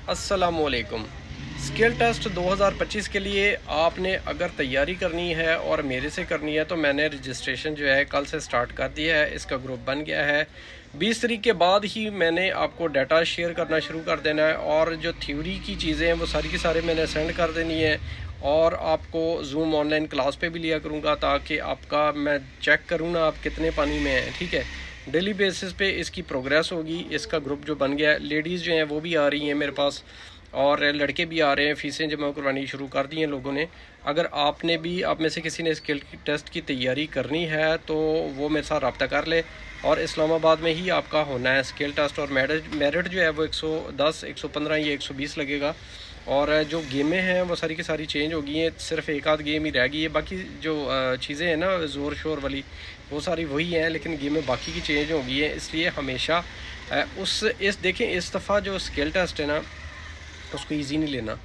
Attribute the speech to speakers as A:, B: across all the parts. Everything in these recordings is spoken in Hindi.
A: अस्सलामुअलैकुम। स्किल टेस्ट 2025 के लिए आपने अगर तैयारी करनी है और मेरे से करनी है तो मैंने रजिस्ट्रेशन जो है कल से स्टार्ट कर दिया है। इसका ग्रुप बन गया है। 20 तारीख के बाद ही मैंने आपको डाटा शेयर करना शुरू कर देना है और जो थ्योरी की चीज़ें हैं वो सारी की सारी मैंने सेंड कर देनी है और आपको जूम ऑनलाइन क्लास पे भी लिया करूँगा ताकि आपका मैं चेक करूँ ना आप कितने पानी में हैं। ठीक है, डेली बेसिस पे इसकी प्रोग्रेस होगी। इसका ग्रुप जो बन गया है, लेडीज़ जो हैं वो भी आ रही हैं मेरे पास और लड़के भी आ रहे हैं। फ़ीसें जमा करवानी शुरू कर दी हैं लोगों ने। अगर आपने भी, आप में से किसी ने स्किल टेस्ट की तैयारी करनी है तो वो मेरे साथ रब्ता कर ले। और इस्लामाबाद में ही आपका होना है स्किल टेस्ट। और मेरिट जो है वो 110, 115 या 120 लगेगा। और जो गेमें हैं वो सारी की सारी चेंज हो गई हैं, सिर्फ एक आध गेम ही रह गई है। बाकी जो चीज़ें हैं ना ज़ोर शोर वाली, वो सारी वही हैं, लेकिन गेमें बाकी की चेंज हो गई हैं। इसलिए हमेशा देखें, इस दफ़ा जो स्किल टेस्ट है ना उसको ईजी नहीं लेना।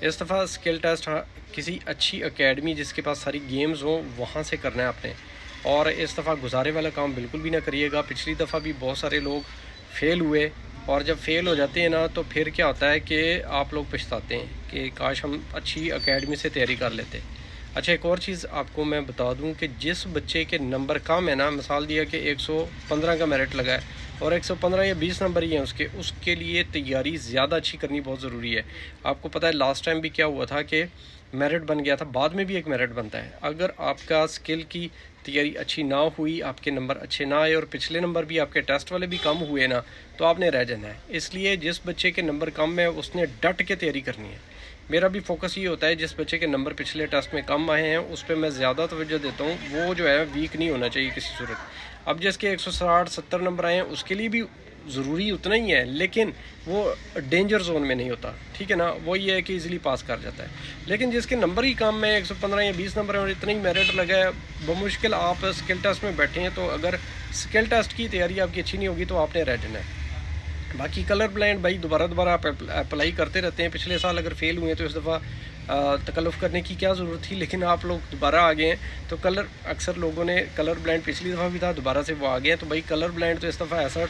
A: इस दफ़ा स्किल टेस्ट किसी अच्छी एकेडमी जिसके पास सारी गेम्स हों वहाँ से करना है आपने। और इस दफ़ा गुजारे वाला काम बिल्कुल भी ना करिएगा। पिछली दफ़ा भी बहुत सारे लोग फेल हुए और जब फेल हो जाते हैं ना तो फिर क्या होता है कि आप लोग पछताते हैं कि काश हम अच्छी एकेडमी से तैयारी कर लेते। अच्छा, एक और चीज़ आपको मैं बता दूं कि जिस बच्चे के नंबर कम है ना, मिसाल दिया कि 115 का मेरिट लगा है और 115 या 20 नंबर ही हैं उसके लिए तैयारी ज़्यादा अच्छी करनी बहुत ज़रूरी है। आपको पता है लास्ट टाइम भी क्या हुआ था कि मेरिट बन गया था, बाद में भी एक मेरिट बनता है। अगर आपका स्किल की तैयारी अच्छी ना हुई, आपके नंबर अच्छे ना आए और पिछले नंबर भी आपके टेस्ट वाले भी कम हुए ना, तो आपने रह जाना है। इसलिए जिस बच्चे के नंबर कम है उसने डट के तैयारी करनी है। मेरा भी फोकस ये होता है, जिस बच्चे के नंबर पिछले टेस्ट में कम आए हैं उस पर मैं ज़्यादा तवज्जो देता हूँ। वो जो है वीक नहीं होना चाहिए किसी सूरत। अब जिसके 160-70 नंबर आए हैं उसके लिए भी ज़रूरी उतना ही है, लेकिन वो डेंजर जोन में नहीं होता। ठीक है ना, वो ये है कि इजीली पास कर जाता है। लेकिन जिसके नंबर ही कम है, 115 या 20 नंबर है और इतना ही मेरिट लगा है, बमुश्किल आप स्किल टेस्ट में बैठे हैं, तो अगर स्किल टेस्ट की तैयारी आपकी अच्छी नहीं होगी तो आपने रह जाना है। बाकी कलर ब्लाइंड भाई दोबारा आप अप्लाई करते रहते हैं। पिछले साल अगर फेल हुए तो इस दफ़ा तकल्लुफ़ करने की क्या ज़रूरत थी, लेकिन आप लोग दोबारा आ गए हैं। तो कलर, अक्सर लोगों ने कलर ब्लाइंड पिछली दफ़ा भी था, दोबारा से वो आ गए हैं। तो भाई कलर ब्लाइंड तो इस दफ़ा ऐसा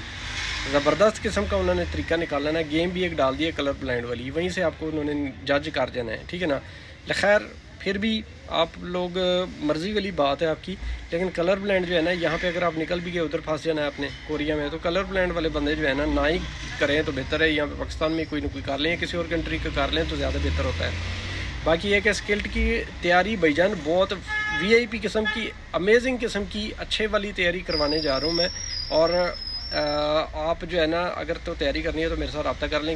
A: ज़बरदस्त किस्म का उन्होंने तरीका निकाला ना, गेम भी एक डाल दी है कलर ब्लाइंड वाली, वहीं से आपको उन्होंने जज कर जाना है। ठीक है ना, खैर फिर भी आप लोग, मर्ज़ी वाली बात है आपकी, लेकिन कलर ब्लाइंड जो है ना, यहाँ पे अगर आप निकल भी गए, उधर फंस जाना है आपने कोरिया में, तो कलर ब्लाइंड वाले बंदे जो है ना ही करें तो बेहतर है। यहाँ पे पाकिस्तान में कोई ना कोई कर लें, किसी और कंट्री का कर लें तो ज़्यादा बेहतर होता है। बाकी ये कि स्किल्ड की तैयारी भाईजान बहुत वीआईपी किस्म की, अमेजिंग किस्म की, अच्छे वाली तैयारी करवाने जा रहा हूँ मैं। और आप जो है ना, अगर तो तैयारी करनी है तो मेरे साथ रब्ता कर लें।